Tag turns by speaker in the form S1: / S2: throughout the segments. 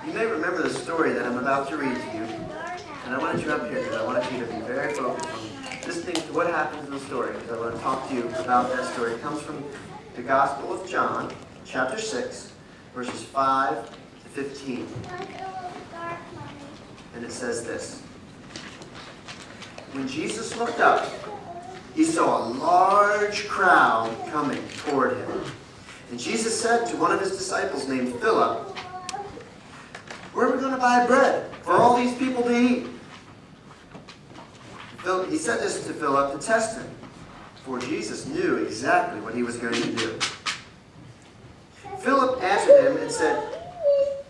S1: You may remember the story that I'm about to read to you, and I wanted you up here because I wanted you to be very focused on listening to what happens in the story, because I want to talk to you about that story. It comes from the Gospel of John, chapter 6, verses 5 to 15. And it says this. When Jesus looked up, he saw a large crowd coming toward him. And Jesus said to one of his disciples named Philip, "Where are we going to buy bread for all these people to eat?" He said this to Philip to test him, for Jesus knew exactly what he was going to do. Philip answered him and said,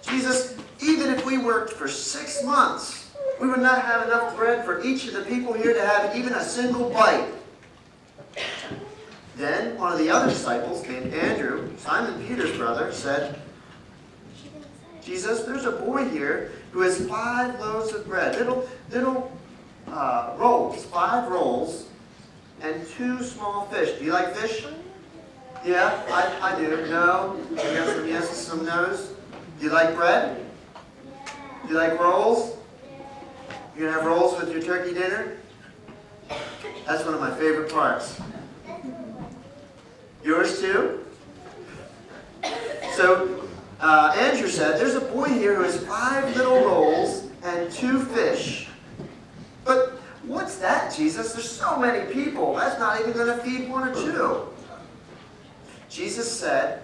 S1: "Jesus, even if we worked for 6 months, we would not have enough bread for each of the people here to have even a single bite." Then one of the other disciples, named Andrew, Simon Peter's brother, said, "Jesus, there's a boy here who has 5 loaves of bread, little rolls, 5 rolls, and 2 small fish." Do you like fish? Yeah, I do. No? You got some yeses, some no's? Do you like bread? Do you like rolls? You're going to have rolls with your turkey dinner? That's one of my favorite parts. Yours too? So, Andrew said, "There's a boy here who has 5 little rolls and 2 fish. But what's that, Jesus? There's so many people. That's not even going to feed 1 or 2. Jesus said,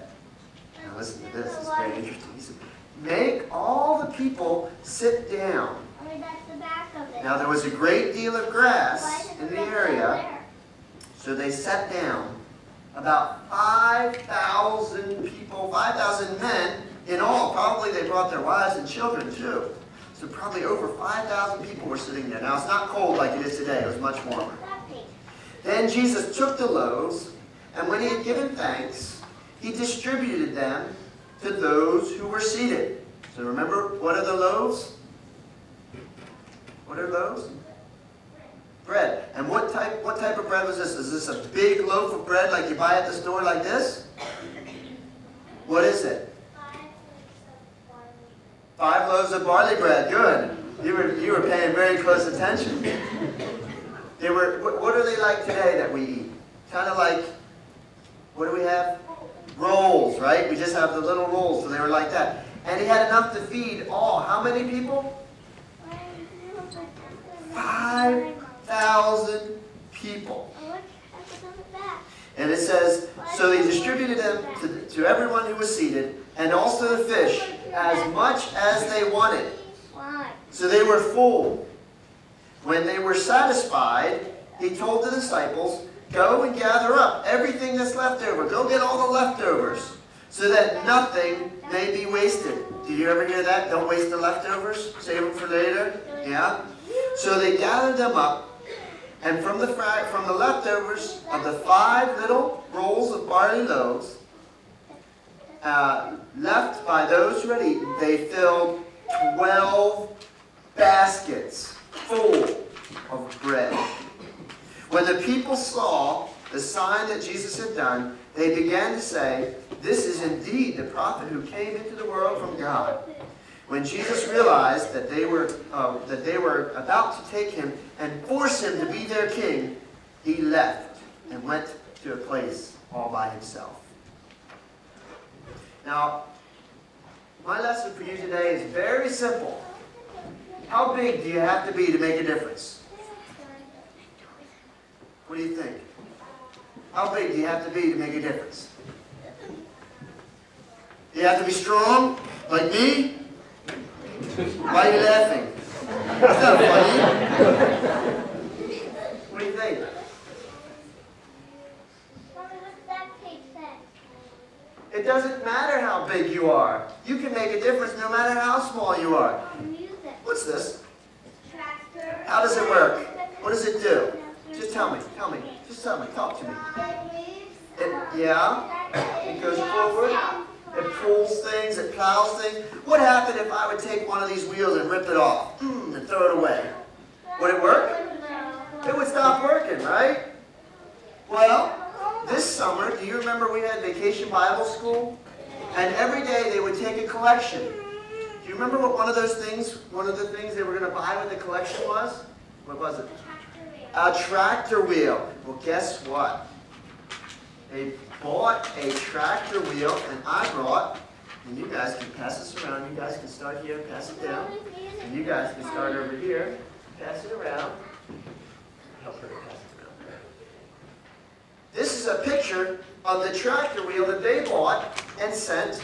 S1: now listen to this, it's very interesting. He said, "Make all the people sit down." Now there was a great deal of grass in the area, so they sat down. About 5,000 people, 5,000 men in all. Probably they brought their wives and children too. So probably over 5,000 people were sitting there. Now it's not cold like it is today. It was much warmer. Then Jesus took the loaves, and when he had given thanks, he distributed them to those who were seated. So remember, what are the loaves? What are loaves? Bread. And what type of bread was this? Is this a big loaf of bread like you buy at the store like this? What is it? 5 loaves of barley bread. Good. You were paying very close attention. They were. What are they like today that we eat? Kind of like, what do we have? Rolls, right? We just have the little rolls, so they were like that. And he had enough to feed all. How many people? 5,000 people. And it says, so they distributed them to everyone who was seated, and also the fish, as much as they wanted. So they were full. When they were satisfied, he told the disciples, "Go and gather up everything that's left over. Go get all the leftovers, so that nothing may be wasted." Do you ever hear that? Don't waste the leftovers. Save them for later. Yeah? So they gathered them up, and from the leftovers of the 5 little rolls of barley loaves left by those who had eaten, they filled 12 baskets full of bread. When the people saw the sign that Jesus had done, they began to say, "This is indeed the prophet who came into the world from God." When Jesus realized that they were about to take him and force him to be their king, he left and went to a place all by himself. Now, my lesson for you today is very simple. How big do you have to be to make a difference? What do you think? How big do you have to be to make a difference? Do you have to be strong, like me? Why are you laughing? It's not funny. What do you think? It doesn't matter how big you are. You can make a difference no matter how small you are. What's this? How does it work? What does it do? Just tell me. Just tell me. Talk to me. It goes forward. It pulls things. It plows things. What happened if I would take one of these wheels and rip it off and throw it away? Would it work? It would stop working, right? Well, this summer, do you remember we had Vacation Bible School? And every day they would take a collection. Do Do you remember what one of the things they were going to buy when the collection was? What was it? A tractor wheel. Well, guess what? They bought a tractor wheel, and I brought, and you guys can pass this around. You guys can start here, pass it down. And you guys can start over here, pass it around. Help her to pass it around. This is a picture of the tractor wheel that they bought and sent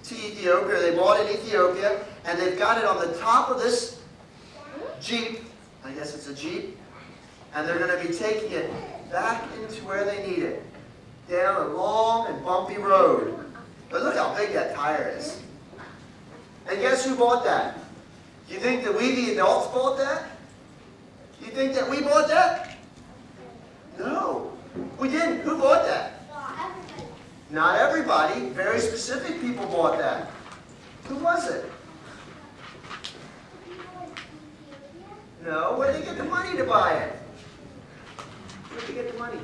S1: to Ethiopia. They bought in Ethiopia, and they've got it on the top of this Jeep. I guess it's a Jeep. And they're going to be taking it back into where they need it, down a long and bumpy road. But look how big that tire is. And guess who bought that? You think that we, the adults, bought that? You think that we bought that? No, we didn't. Who bought that? Not everybody. Very specific people bought that. Who was it? No, where did they get the money to buy it? Where did they get the money?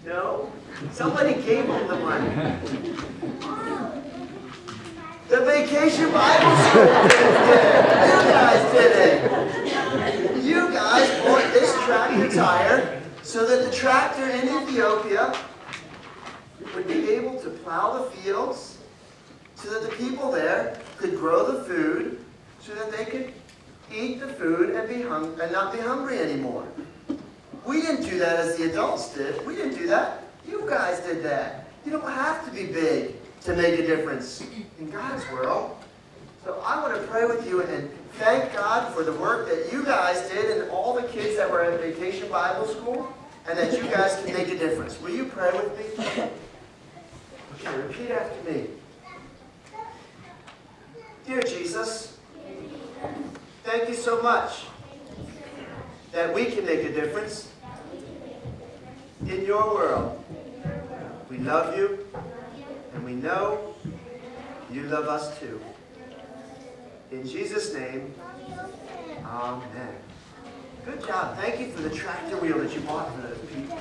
S1: No, somebody gave them the money. The Vacation Bible School did it. You guys did it. You guys bought this tractor tire so that the tractor in Ethiopia would be able to plow the fields, so that the people there could grow the food, so that they could eat the food and not be hungry anymore. We didn't do that as the adults did. We didn't do that. You guys did that. You don't have to be big to make a difference in God's world. So I want to pray with you and thank God for the work that you guys did and all the kids that were at Vacation Bible School, and that you guys can make a difference. Will you pray with me? Okay, repeat after me. Dear Jesus, thank you so much that we can make a difference in your world. We love you, and we know you love us too. In Jesus' name, amen. Good job. Thank you for the tractor wheel that you bought for those people.